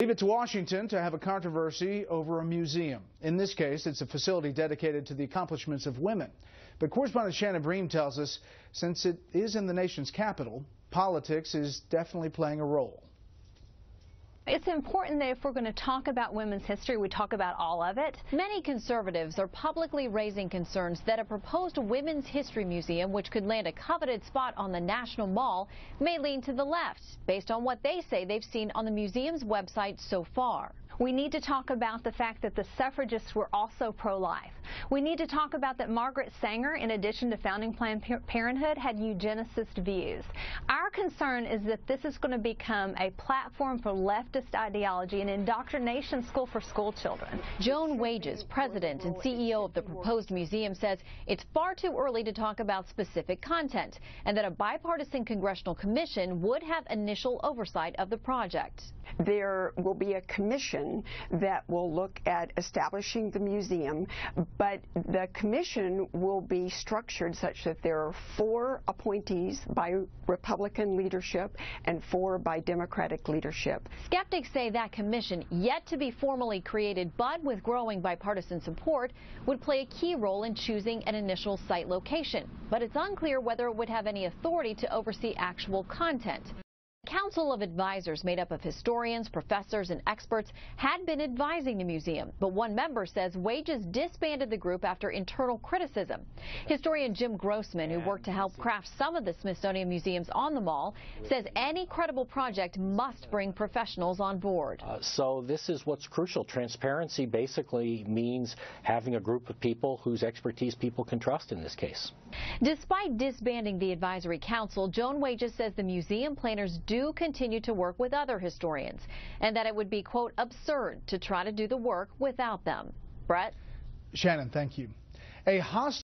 Leave it to Washington to have a controversy over a museum. In this case, it's a facility dedicated to the accomplishments of women. But correspondent Shannon Bream tells us, since it is in the nation's capital, politics is definitely playing a role. It's important that if we're going to talk about women's history, we talk about all of it. Many conservatives are publicly raising concerns that a proposed women's history museum, which could land a coveted spot on the National Mall, may lean to the left, based on what they say they've seen on the museum's website so far. We need to talk about the fact that the suffragists were also pro-life. We need to talk about that Margaret Sanger, in addition to founding Planned Parenthood, had eugenicist views. Our concern is that this is going to become a platform for leftist ideology and indoctrination school for school children. Joan Wages, president and CEO of the proposed museum, says it's far too early to talk about specific content and that a bipartisan congressional commission would have initial oversight of the project. There will be a commission that will look at establishing the museum, but the commission will be structured such that there are 4 appointees by Republican leadership and 4 by Democratic leadership. Skeptics say that commission, yet to be formally created but with growing bipartisan support, would play a key role in choosing an initial site location. But it's unclear whether it would have any authority to oversee actual content. A council of advisors made up of historians, professors, and experts had been advising the museum, but one member says Wages disbanded the group after internal criticism. Historian Jim Grossman, who worked to help craft some of the Smithsonian museums on the Mall, says any credible project must bring professionals on board. So this is what's crucial. Transparency basically means having a group of people whose expertise people can trust in this case. Despite disbanding the advisory council, Joan Wages says the museum planners do continue to work with other historians and that it would be, quote, absurd to try to do the work without them. Bret? Shannon, thank you. A hostile